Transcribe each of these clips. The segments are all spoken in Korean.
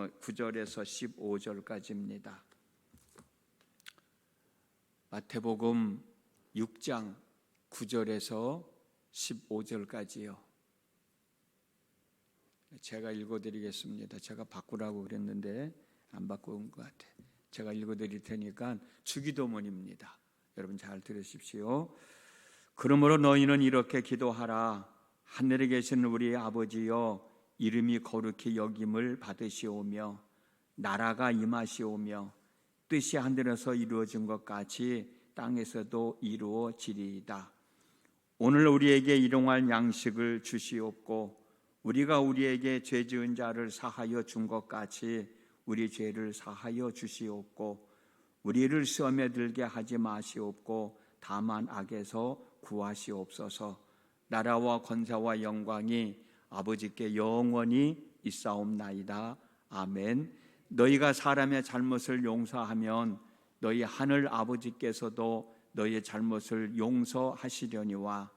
9절에서 15절까지입니다. 마태복음 6장 9절에서 15절까지요. 제가 읽어드리겠습니다. 제가 바꾸라고 그랬는데 안 바꾼 것 같아요. 제가 읽어드릴 테니까 주기도문입니다. 여러분 잘 들으십시오. 그러므로 너희는 이렇게 기도하라. 하늘에 계신 우리 아버지여, 이름이 거룩히 여김을 받으시오며 나라가 임하시오며 뜻이 하늘에서 이루어진 것 같이 땅에서도 이루어지리이다. 오늘 우리에게 일용할 양식을 주시옵고 우리가 우리에게 죄 지은 자를 사하여 준 것 같이 우리 죄를 사하여 주시옵고 우리를 시험에 들게 하지 마시옵고 다만 악에서 구하시옵소서. 나라와 권세와 영광이 아버지께 영원히 있사옵나이다. 아멘. 너희가 사람의 잘못을 용서하면 너희 하늘 아버지께서도 너희의 잘못을 용서하시려니와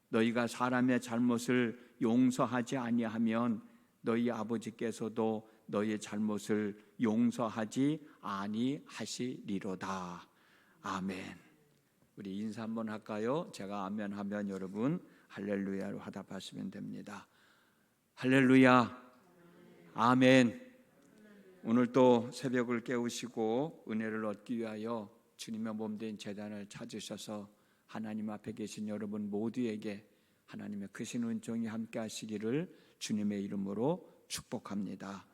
너희가 사람의 잘못을 용서하지 아니하면 너희 아버지께서도 너희의 잘못을 용서하지 아니하시리로다. 아멘. 우리 인사 한번 할까요? 제가 아멘 하면 여러분 할렐루야로 화답하시면 됩니다. 할렐루야. 아멘. 오늘 또 새벽을 깨우시고 은혜를 얻기 위하여 주님의 몸된 제단을 찾으셔서 하나님 앞에 계신 여러분 모두에게 하나님의 크신 은총이 함께 하시기를 주님의 이름으로 축복합니다.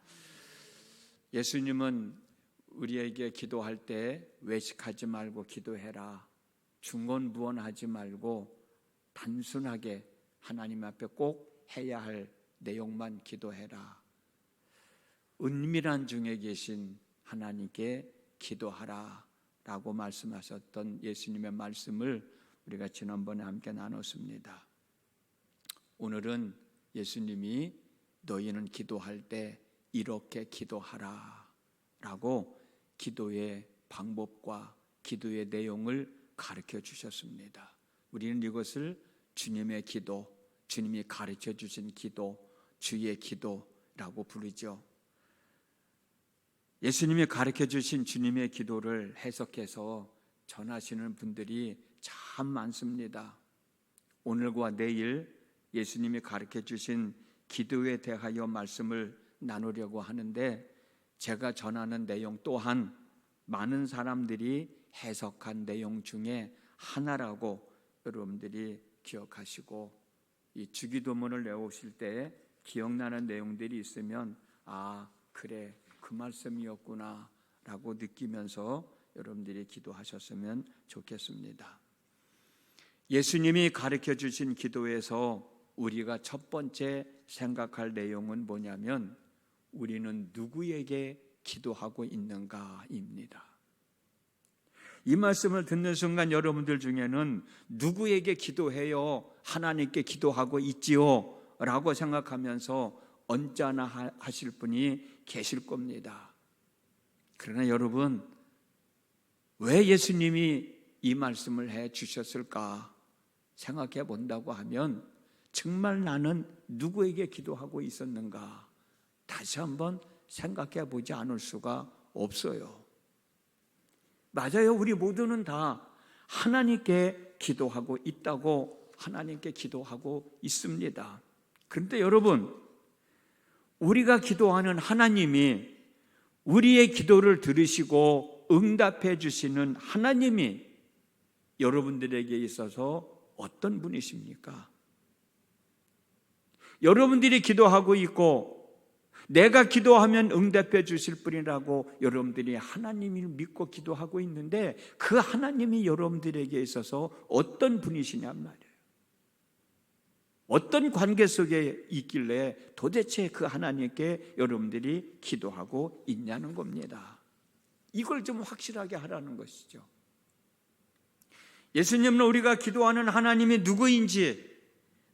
예수님은 우리에게 기도할 때 외식하지 말고 기도해라, 중언부언하지 말고 단순하게 하나님 앞에 꼭 해야 할 내용만 기도해라, 은밀한 중에 계신 하나님께 기도하라 라고 말씀하셨던 예수님의 말씀을 우리가 지난번에 함께 나눴습니다. 오늘은 예수님이 너희는 기도할 때 이렇게 기도하라 라고 기도의 방법과 기도의 내용을 가르쳐 주셨습니다. 우리는 이것을 주님의 기도, 주님이 가르쳐 주신 기도, 주의 기도라고 부르죠. 예수님이 가르쳐 주신 주님의 기도를 해석해서 전하시는 분들이 참 많습니다. 오늘과 내일 예수님이 가르쳐 주신 기도에 대하여 말씀을 나누려고 하는데, 제가 전하는 내용 또한 많은 사람들이 해석한 내용 중에 하나라고 여러분들이 기억하시고, 이 주기도문을 외우실 때 기억나는 내용들이 있으면 아, 그래, 그 말씀이었구나 라고 느끼면서 여러분들이 기도하셨으면 좋겠습니다. 예수님이 가르쳐 주신 기도에서 우리가 첫 번째 생각할 내용은 뭐냐면, 우리는 누구에게 기도하고 있는가입니다. 이 말씀을 듣는 순간 여러분들 중에는 누구에게 기도해요? 하나님께 기도하고 있지요? 라고 생각하면서 언짢아 하실 분이 계실 겁니다. 그러나 여러분, 왜 예수님이 이 말씀을 해 주셨을까 생각해 본다고 하면, 정말 나는 누구에게 기도하고 있었는가 다시 한번 생각해 보지 않을 수가 없어요. 맞아요. 우리 모두는 다 하나님께 기도하고 있다고, 하나님께 기도하고 있습니다. 그런데 여러분, 우리가 기도하는 하나님이, 우리의 기도를 들으시고 응답해 주시는 하나님이 여러분들에게 있어서 어떤 분이십니까? 여러분들이 기도하고 있고 내가 기도하면 응답해 주실 분이라고 여러분들이 하나님을 믿고 기도하고 있는데, 그 하나님이 여러분들에게 있어서 어떤 분이시냔 말이에요. 어떤 관계 속에 있길래 도대체 그 하나님께 여러분들이 기도하고 있냐는 겁니다. 이걸 좀 확실하게 하라는 것이죠. 예수님은 우리가 기도하는 하나님이 누구인지,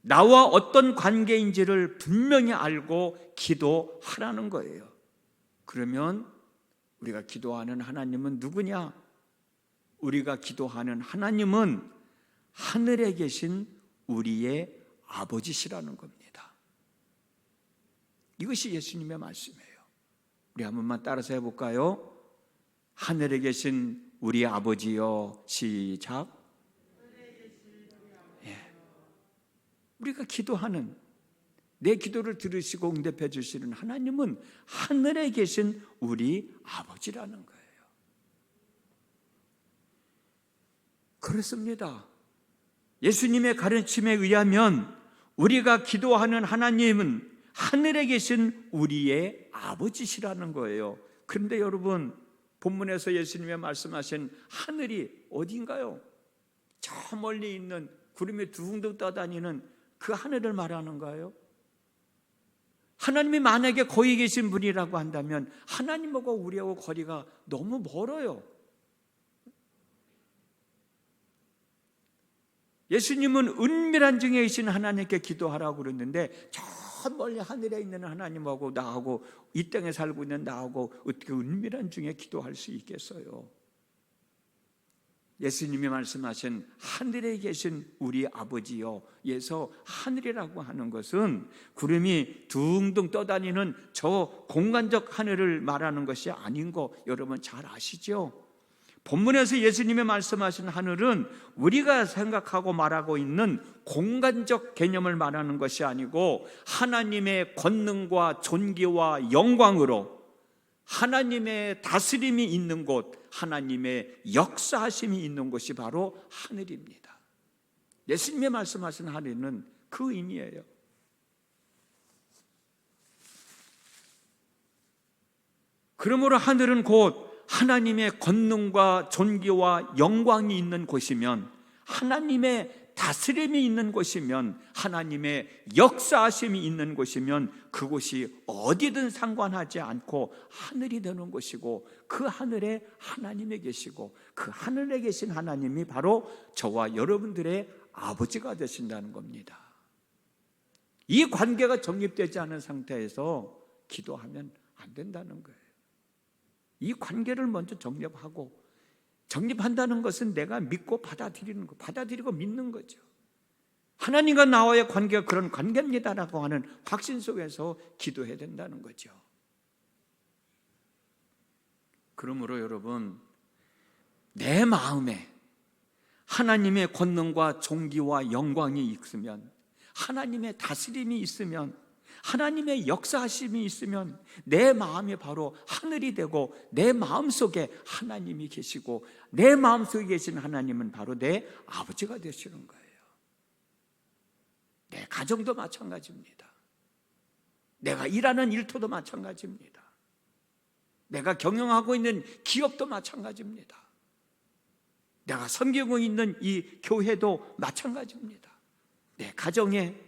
나와 어떤 관계인지를 분명히 알고 기도하라는 거예요. 그러면 우리가 기도하는 하나님은 누구냐? 우리가 기도하는 하나님은 하늘에 계신 우리의 아버지시라는 겁니다. 이것이 예수님의 말씀이에요. 우리 한 번만 따라서 해볼까요? 하늘에 계신 우리 아버지여. 시작. 예. 우리가 기도하는, 내 기도를 들으시고 응답해 주시는 하나님은 하늘에 계신 우리 아버지라는 거예요. 그렇습니다. 예수님의 가르침에 의하면 우리가 기도하는 하나님은 하늘에 계신 우리의 아버지시라는 거예요. 그런데 여러분, 본문에서 예수님이 말씀하신 하늘이 어딘가요? 저 멀리 있는 구름이 둥둥 떠다니는 그 하늘을 말하는가요? 하나님이 만약에 거기 계신 분이라고 한다면 하나님하고 우리하고 거리가 너무 멀어요. 예수님은 은밀한 중에 계신 하나님께 기도하라고 그랬는데 저 멀리 하늘에 있는 하나님하고 나하고 이 땅에 살고 있는 나하고 어떻게 은밀한 중에 기도할 수 있겠어요? 예수님이 말씀하신 하늘에 계신 우리 아버지요, 에서 하늘이라고 하는 것은 구름이 둥둥 떠다니는 저 공간적 하늘을 말하는 것이 아닌 거 여러분 잘 아시죠? 본문에서 예수님이 말씀하신 하늘은 우리가 생각하고 말하고 있는 공간적 개념을 말하는 것이 아니고 하나님의 권능과 존귀와 영광으로 하나님의 다스림이 있는 곳, 하나님의 역사하심이 있는 곳이 바로 하늘입니다. 예수님이 말씀하신 하늘은 그 의미예요. 그러므로 하늘은 곧 하나님의 권능과 존귀와 영광이 있는 곳이면, 하나님의 다스림이 있는 곳이면, 하나님의 역사하심이 있는 곳이면 그곳이 어디든 상관하지 않고 하늘이 되는 곳이고, 그 하늘에 하나님이 계시고 그 하늘에 계신 하나님이 바로 저와 여러분들의 아버지가 되신다는 겁니다. 이 관계가 정립되지 않은 상태에서 기도하면 안 된다는 거예요. 이 관계를 먼저 정립하고, 정립한다는 것은 내가 믿고 받아들이는 거, 받아들이고 믿는 거죠. 하나님과 나와의 관계가 그런 관계입니다라고 하는 확신 속에서 기도해야 된다는 거죠. 그러므로 여러분, 내 마음에 하나님의 권능과 존귀와 영광이 있으면, 하나님의 다스림이 있으면, 하나님의 역사하심이 있으면 내 마음이 바로 하늘이 되고 내 마음속에 하나님이 계시고 내 마음속에 계신 하나님은 바로 내 아버지가 되시는 거예요. 내 가정도 마찬가지입니다. 내가 일하는 일터도 마찬가지입니다. 내가 경영하고 있는 기업도 마찬가지입니다. 내가 섬기고 있는 이 교회도 마찬가지입니다. 내 가정에,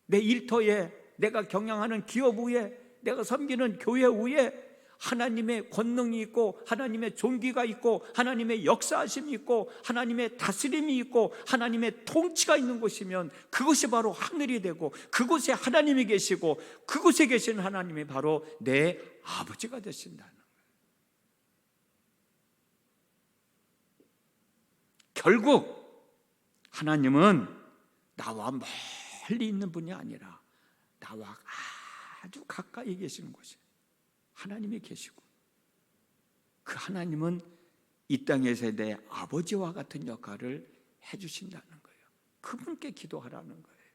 내 일터에, 내가 경영하는 기업 위에, 내가 섬기는 교회 위에 하나님의 권능이 있고 하나님의 존귀가 있고 하나님의 역사하심이 있고 하나님의 다스림이 있고 하나님의 통치가 있는 곳이면 그것이 바로 하늘이 되고, 그곳에 하나님이 계시고 그곳에 계신 하나님이 바로 내 아버지가 되신다는 거예요. 결국 하나님은 나와 멀리 있는 분이 아니라 나와 아주 가까이 계시는 곳에 하나님이 계시고, 그 하나님은 이 땅에서 내 아버지와 같은 역할을 해주신다는 거예요. 그분께 기도하라는 거예요.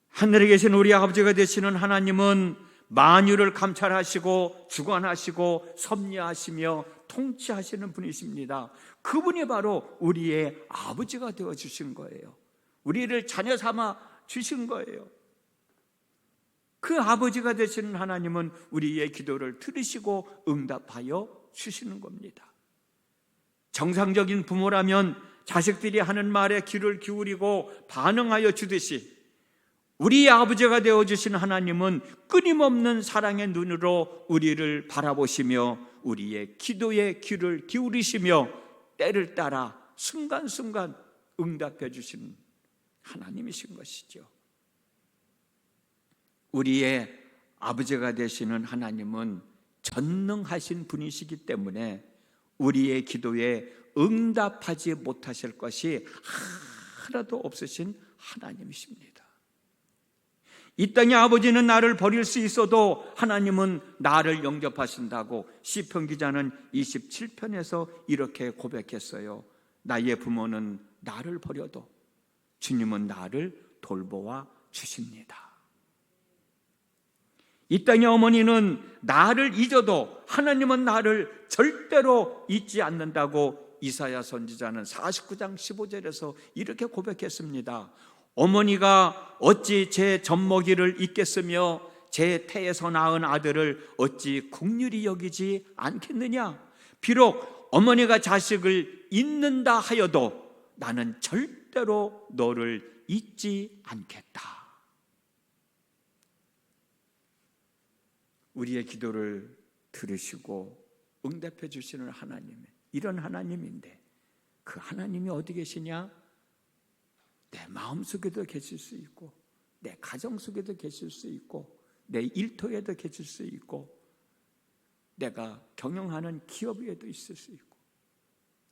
하늘에 계신 우리 아버지가 되시는 하나님은 만유를 감찰하시고 주관하시고 섭리하시며 통치하시는 분이십니다. 그분이 바로 우리의 아버지가 되어주신 거예요. 우리를 자녀 삼아 주신 거예요. 그 아버지가 되시는 하나님은 우리의 기도를 들으시고 응답하여 주시는 겁니다. 정상적인 부모라면 자식들이 하는 말에 귀를 기울이고 반응하여 주듯이 우리의 아버지가 되어주신 하나님은 끊임없는 사랑의 눈으로 우리를 바라보시며 우리의 기도에 귀를 기울이시며 때를 따라 순간순간 응답해 주시는 하나님이신 것이죠. 우리의 아버지가 되시는 하나님은 전능하신 분이시기 때문에 우리의 기도에 응답하지 못하실 것이 하나도 없으신 하나님이십니다. 이 땅의 아버지는 나를 버릴 수 있어도 하나님은 나를 영접하신다고 시편 기자는 27편에서 이렇게 고백했어요. 나의 부모는 나를 버려도 주님은 나를 돌보아 주십니다. 이 땅의 어머니는 나를 잊어도 하나님은 나를 절대로 잊지 않는다고 이사야 선지자는 49장 15절에서 이렇게 고백했습니다. 어머니가 어찌 제 젖먹이를 잊겠으며 제 태에서 낳은 아들을 어찌 긍휼히 여기지 않겠느냐. 비록 어머니가 자식을 잊는다 하여도 나는 절대로 너를 잊지 않겠다. 우리의 기도를 들으시고 응답해 주시는 하나님, 이런 하나님인데 그 하나님이 어디 계시냐? 내 마음속에도 계실 수 있고 내 가정 속에도 계실 수 있고 내 일터에도 계실 수 있고 내가 경영하는 기업 위에도 있을 수 있고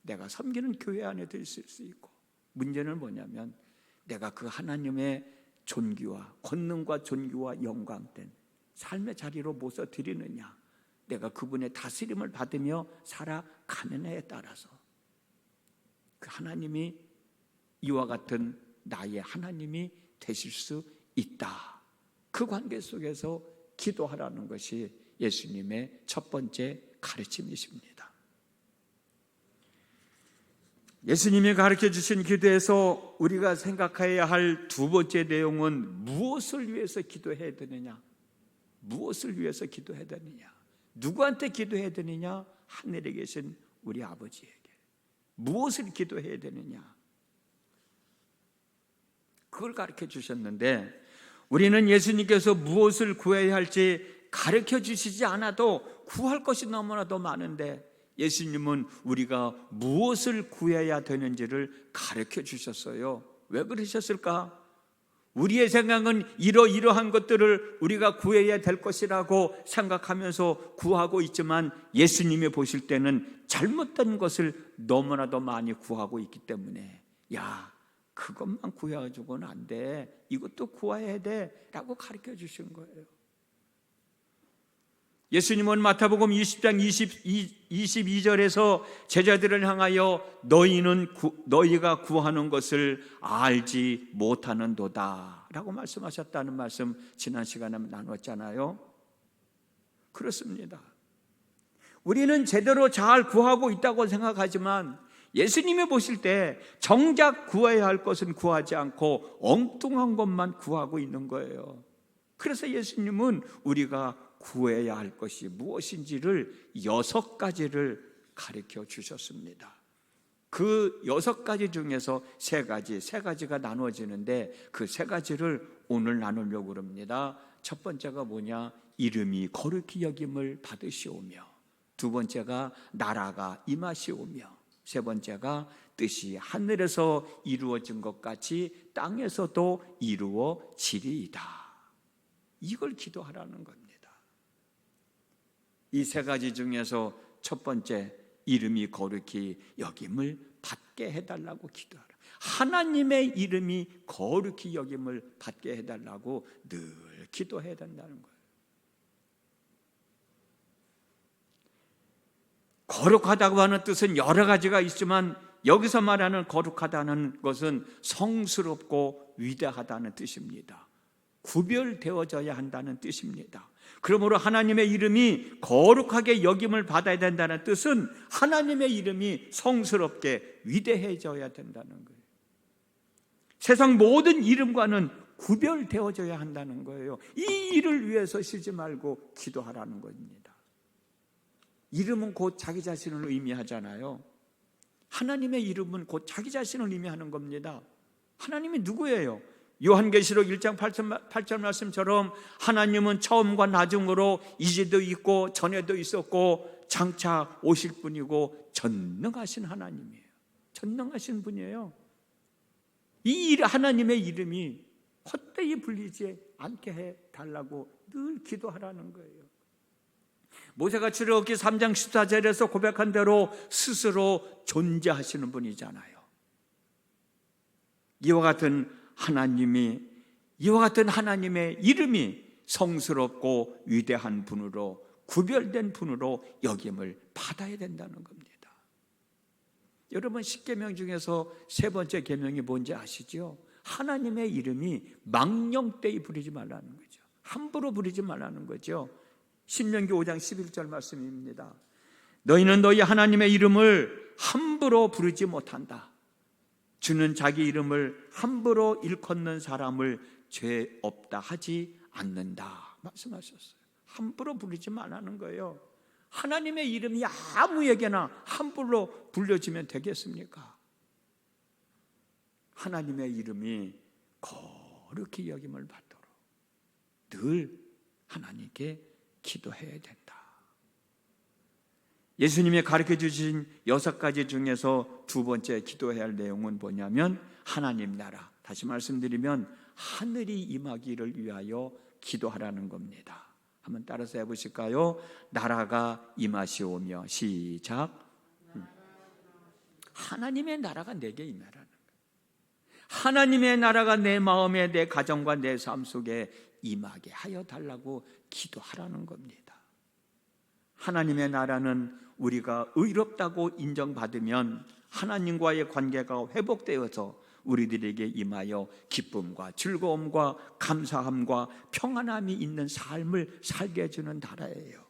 내가 섬기는 교회 안에도 있을 수 있고, 문제는 뭐냐면 내가 그 하나님의 존귀와 권능과 존귀와 영광된 삶의 자리로 모셔 드리느냐, 내가 그분의 다스림을 받으며 살아가느냐에 따라서 그 하나님이 이와 같은 나의 하나님이 되실 수 있다. 그 관계 속에서 기도하라는 것이 예수님의 첫 번째 가르침이십니다. 예수님이 가르쳐 주신 기도에서 우리가 생각해야 할 두 번째 내용은 무엇을 위해서 기도해야 되느냐? 무엇을 위해서 기도해야 되느냐? 누구한테 기도해야 되느냐? 하늘에 계신 우리 아버지에게. 무엇을 기도해야 되느냐? 그걸 가르쳐 주셨는데 우리는 예수님께서 무엇을 구해야 할지 가르쳐 주시지 않아도 구할 것이 너무나도 많은데 예수님은 우리가 무엇을 구해야 되는지를 가르쳐 주셨어요. 왜 그러셨을까? 우리의 생각은 이러한 것들을 우리가 구해야 될 것이라고 생각하면서 구하고 있지만 예수님이 보실 때는 잘못된 것을 너무나도 많이 구하고 있기 때문에 야, 그것만 구해가지고는 안 돼, 이것도 구해야 돼 라고 가르쳐 주신 거예요. 예수님은 마태복음 20장 22절에서 제자들을 향하여 너희가 구하는 것을 알지 못하는도다 라고 말씀하셨다는 말씀 지난 시간에 나눴잖아요. 그렇습니다. 우리는 제대로 잘 구하고 있다고 생각하지만 예수님이 보실 때 정작 구해야 할 것은 구하지 않고 엉뚱한 것만 구하고 있는 거예요. 그래서 예수님은 우리가 구해야 할 것이 무엇인지를 6가지를 가르쳐 주셨습니다. 그 6가지 중에서 3가지가 나누어지는데 그 3가지를 오늘 나누려고 합니다. 첫 번째가 뭐냐? 이름이 거룩히 여김을 받으시오며, 두 번째가 나라가 임하시오며, 세 번째가 뜻이 하늘에서 이루어진 것 같이 땅에서도 이루어지리이다. 이걸 기도하라는 겁니다. 이 3가지 중에서 첫 번째, 이름이 거룩히 여김을 받게 해달라고 기도하라. 하나님의 이름이 거룩히 여김을 받게 해달라고 늘 기도해야 된다는 거예요. 거룩하다고 하는 뜻은 여러 가지가 있지만 여기서 말하는 거룩하다는 것은 성스럽고 위대하다는 뜻입니다. 구별되어져야 한다는 뜻입니다. 그러므로 하나님의 이름이 거룩하게 여김을 받아야 된다는 뜻은 하나님의 이름이 성스럽게 위대해져야 된다는 거예요. 세상 모든 이름과는 구별되어져야 한다는 거예요. 이 일을 위해서 쉬지 말고 기도하라는 겁니다. 이름은 곧 자기 자신을 의미하잖아요. 하나님의 이름은 곧 자기 자신을 의미하는 겁니다. 하나님이 누구예요? 요한계시록 1장 8절 말씀처럼 하나님은 처음과 나중으로 이제도 있고 전에도 있었고 장차 오실 분이고 전능하신 하나님이에요. 전능하신 분이에요. 이 하나님의 이름이 헛되이 불리지 않게 해달라고 늘 기도하라는 거예요. 모세가 출애굽기 3장 14절에서 고백한 대로 스스로 존재하시는 분이잖아요. 이와 같은 하나님이 이와 같은 하나님의 이름이 성스럽고 위대한 분으로, 구별된 분으로 여김을 받아야 된다는 겁니다. 여러분, 10계명 중에서 세 번째 계명이 뭔지 아시죠? 하나님의 이름이 망령되이 부르지 말라는 거죠. 함부로 부르지 말라는 거죠. 신명기 5장 11절 말씀입니다. 너희는 너희 하나님의 이름을 함부로 부르지 못한다. 주는 자기 이름을 함부로 일컫는 사람을 죄 없다 하지 않는다 말씀하셨어요. 함부로 부르지 말라는 거예요. 하나님의 이름이 아무에게나 함부로 불려지면 되겠습니까? 하나님의 이름이 거룩히 여김을 받도록 늘 하나님께 기도해야 된다. 예수님이 가르쳐 주신 6가지 중에서 두 번째 기도해야 할 내용은 뭐냐면 하나님 나라, 다시 말씀드리면 하늘이 임하기를 위하여 기도하라는 겁니다. 한번 따라서 해보실까요? 나라가 임하시오며, 시작. 하나님의 나라가 내게 임하라는 거예요. 하나님의 나라가 내 마음에, 내 가정과 내 삶 속에 임하게 하여 달라고 기도하라는 겁니다. 하나님의 나라는 우리가 의롭다고 인정받으면 하나님과의 관계가 회복되어서 우리들에게 임하여 기쁨과 즐거움과 감사함과 평안함이 있는 삶을 살게 해주는 나라예요.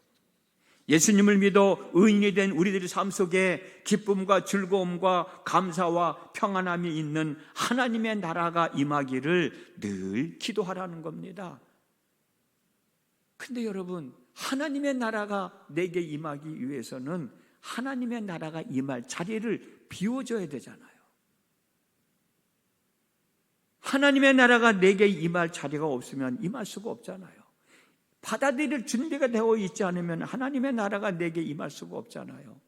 예수님을 믿어 의인이 된 우리들의 삶 속에 기쁨과 즐거움과 감사와 평안함이 있는 하나님의 나라가 임하기를 늘 기도하라는 겁니다. 근데 여러분, 하나님의 나라가 내게 임하기 위해서는 하나님의 나라가 임할 자리를 비워줘야 되잖아요. 하나님의 나라가 내게 임할 자리가 없으면 임할 수가 없잖아요. 받아들일 준비가 되어 있지 않으면 하나님의 나라가 내게 임할 수가 없잖아요.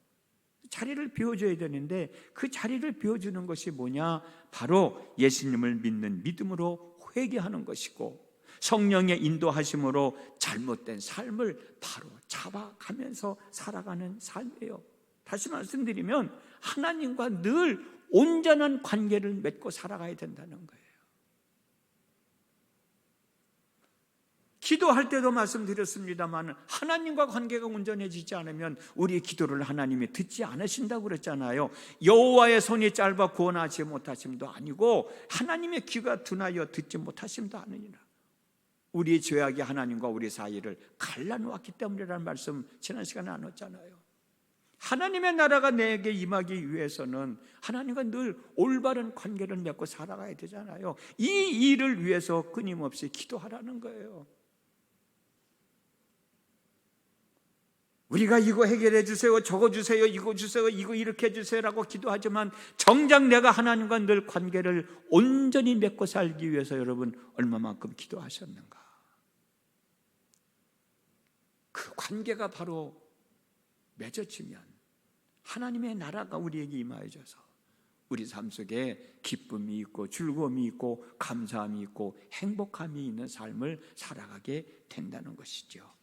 자리를 비워줘야 되는데 그 자리를 비워주는 것이 뭐냐? 바로 예수님을 믿는 믿음으로 회개하는 것이고 성령의 인도하심으로 잘못된 삶을 바로 잡아가면서 살아가는 삶이에요. 다시 말씀드리면 하나님과 늘 온전한 관계를 맺고 살아가야 된다는 거예요. 기도할 때도 말씀드렸습니다만 하나님과 관계가 온전해지지 않으면 우리의 기도를 하나님이 듣지 않으신다고 그랬잖아요. 여호와의 손이 짧아 구원하지 못하심도 아니고 하나님의 귀가 둔하여 듣지 못하심도 아니니라. 우리의 죄악이 하나님과 우리 사이를 갈라놓았기 때문이라는 말씀 지난 시간에 나눴잖아요. 하나님의 나라가 내게 임하기 위해서는 하나님과 늘 올바른 관계를 맺고 살아가야 되잖아요. 이 일을 위해서 끊임없이 기도하라는 거예요. 우리가 이거 해결해 주세요, 저거 주세요, 이거 주세요, 이거 이렇게 해주세요라고 기도하지만 정작 내가 하나님과 늘 관계를 온전히 맺고 살기 위해서 여러분 얼마만큼 기도하셨는가? 그 관계가 바로 맺어지면 하나님의 나라가 우리에게 임하여져서 우리 삶 속에 기쁨이 있고 즐거움이 있고 감사함이 있고 행복함이 있는 삶을 살아가게 된다는 것이죠.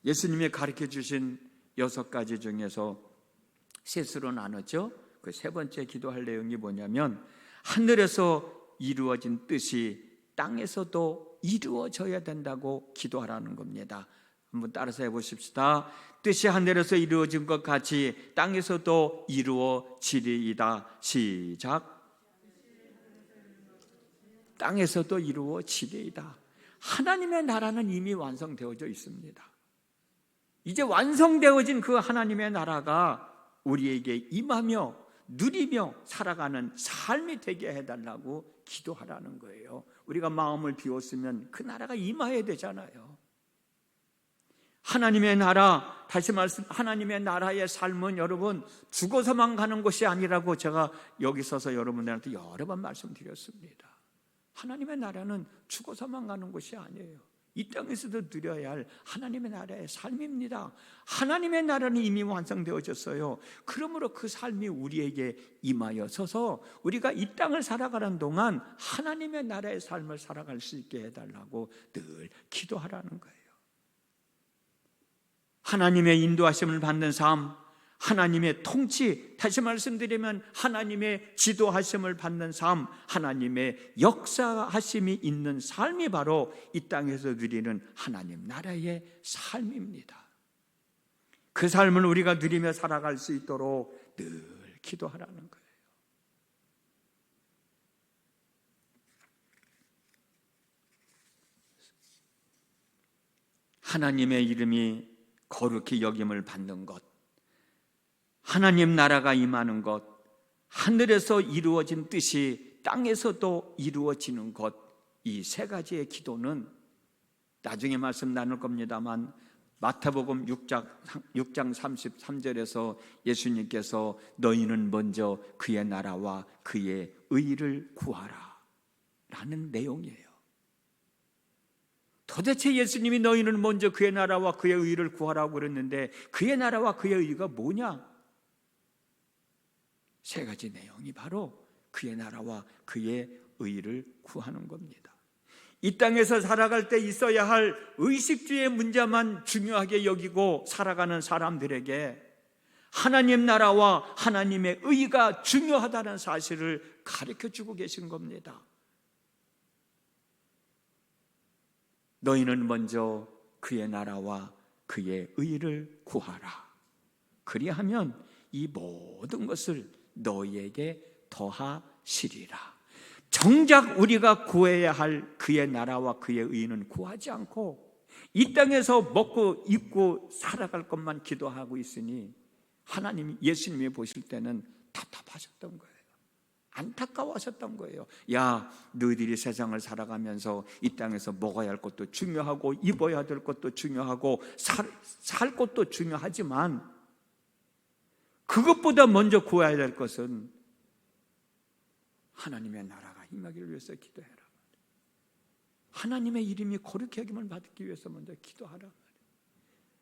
예수님이 가르쳐 주신 6가지 중에서 셋으로 나눴죠. 그 세 번째 기도할 내용이 뭐냐면 하늘에서 이루어진 뜻이 땅에서도 이루어져야 된다고 기도하라는 겁니다. 한번 따라서 해보십시다. 뜻이 하늘에서 이루어진 것 같이 땅에서도 이루어지리이다. 시작. 땅에서도 이루어지리이다. 하나님의 나라는 이미 완성되어져 있습니다. 이제 완성되어진 그 하나님의 나라가 우리에게 임하며 누리며 살아가는 삶이 되게 해달라고 기도하라는 거예요. 우리가 마음을 비웠으면 그 나라가 임해야 되잖아요. 하나님의 나라, 다시 말씀, 하나님의 나라의 삶은 여러분 죽어서만 가는 것이 아니라고 제가 여기 서서 여러분들한테 여러 번 말씀드렸습니다. 하나님의 나라는 죽어서만 가는 것이 아니에요. 이 땅에서도 누려야 할 하나님의 나라의 삶입니다. 하나님의 나라는 이미 완성되어졌어요. 그러므로 그 삶이 우리에게 임하여서서 우리가 이 땅을 살아가는 동안 하나님의 나라의 삶을 살아갈 수 있게 해달라고 늘 기도하라는 거예요. 하나님의 인도하심을 받는 삶, 하나님의 통치, 다시 말씀드리면 하나님의 지도하심을 받는 삶, 하나님의 역사하심이 있는 삶이 바로 이 땅에서 누리는 하나님 나라의 삶입니다. 그 삶을 우리가 누리며 살아갈 수 있도록 늘 기도하라는 거예요. 하나님의 이름이 거룩히 여김을 받는 것, 하나님 나라가 임하는 것, 하늘에서 이루어진 뜻이 땅에서도 이루어지는 것, 이 세 가지의 기도는 나중에 말씀 나눌 겁니다만 마태복음 6장 33절에서 예수님께서 너희는 먼저 그의 나라와 그의 의를 구하라 라는 내용이에요. 도대체 예수님이 너희는 먼저 그의 나라와 그의 의를 구하라고 그랬는데 그의 나라와 그의 의가 뭐냐? 세 가지 내용이 바로 그의 나라와 그의 의를 구하는 겁니다. 이 땅에서 살아갈 때 있어야 할 의식주의 문제만 중요하게 여기고 살아가는 사람들에게 하나님 나라와 하나님의 의가 중요하다는 사실을 가르쳐주고 계신 겁니다. 너희는 먼저 그의 나라와 그의 의를 구하라. 그리하면 이 모든 것을 너희에게 더하시리라. 정작 우리가 구해야 할 그의 나라와 그의 의는 구하지 않고 이 땅에서 먹고 입고 살아갈 것만 기도하고 있으니 하나님이, 예수님이 보실 때는 답답하셨던 거예요. 안타까워하셨던 거예요. 야, 너희들이 세상을 살아가면서 이 땅에서 먹어야 할 것도 중요하고 입어야 될 것도 중요하고 살 것도 중요하지만 그것보다 먼저 구해야 될 것은 하나님의 나라가 임하기를 위해서 기도해라. 하나님의 이름이 거룩히 여김을 받기 위해서 먼저 기도하라.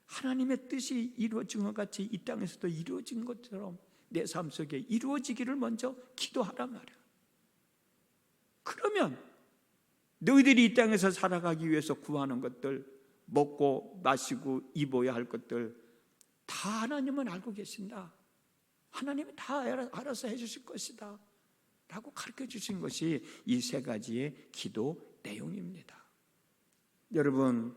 하나님의 뜻이 이루어진 것 같이 이 땅에서도 이루어진 것처럼 내 삶 속에 이루어지기를 먼저 기도하란 말이야. 그러면 너희들이 이 땅에서 살아가기 위해서 구하는 것들, 먹고 마시고 입어야 할 것들 다 하나님은 알고 계신다. 하나님이 다 알아서 해주실 것이다 라고 가르쳐 주신 것이 이 세 가지의 기도 내용입니다. 여러분,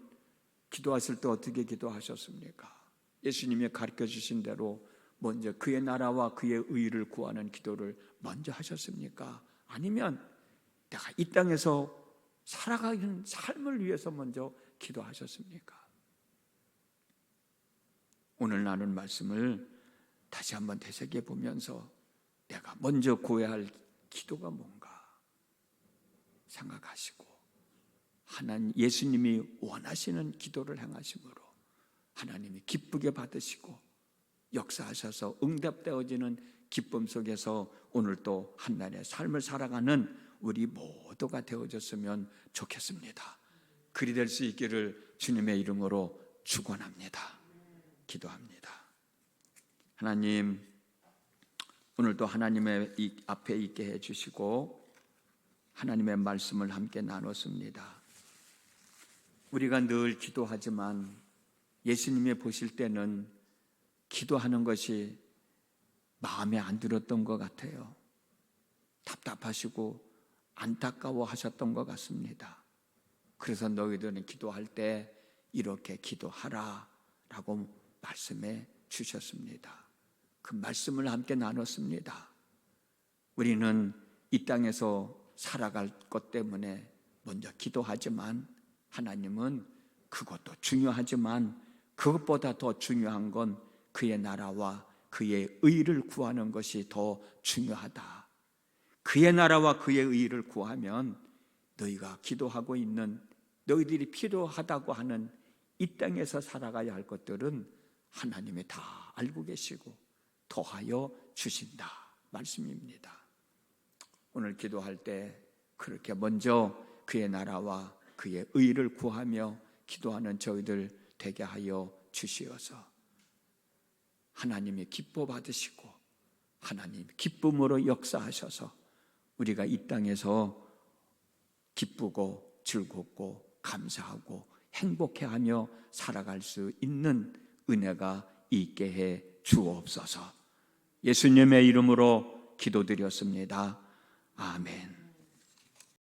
기도하실 때 어떻게 기도하셨습니까? 예수님이 가르쳐 주신 대로 먼저 그의 나라와 그의 의를 구하는 기도를 먼저 하셨습니까? 아니면 내가 이 땅에서 살아가는 삶을 위해서 먼저 기도하셨습니까? 오늘 나눈 말씀을 다시 한번 되새겨 보면서 내가 먼저 구해야 할 기도가 뭔가 생각하시고 하나님, 예수님이 원하시는 기도를 행하심으로 하나님이 기쁘게 받으시고 역사하셔서 응답되어지는 기쁨 속에서 오늘 또 한날의 삶을 살아가는 우리 모두가 되어졌으면 좋겠습니다. 그리 될 수 있기를 주님의 이름으로 축원합니다. 기도합니다. 하나님, 오늘도 하나님의 앞에 있게 해주시고 하나님의 말씀을 함께 나눴습니다. 우리가 늘 기도하지만 예수님이 보실 때는 기도하는 것이 마음에 안 들었던 것 같아요. 답답하시고 안타까워하셨던 것 같습니다. 그래서 너희들은 기도할 때 이렇게 기도하라 라고 말씀해 주셨습니다. 그 말씀을 함께 나눴습니다. 우리는 이 땅에서 살아갈 것 때문에 먼저 기도하지만 하나님은 그것도 중요하지만 그것보다 더 중요한 건 그의 나라와 그의 의를 구하는 것이 더 중요하다. 그의 나라와 그의 의를 구하면 너희가 기도하고 있는 너희들이 필요하다고 하는 이 땅에서 살아가야 할 것들은 하나님이 다 알고 계시고 더하여 주신다 말씀입니다. 오늘 기도할 때 그렇게 먼저 그의 나라와 그의 의를 구하며 기도하는 저희들 되게 하여 주시어서 하나님이 기뻐 받으시고 하나님 기쁨으로 역사하셔서 우리가 이 땅에서 기쁘고 즐겁고 감사하고 행복해하며 살아갈 수 있는 은혜가 있게 해 주옵소서. 예수님의 이름으로 기도드렸습니다. 아멘.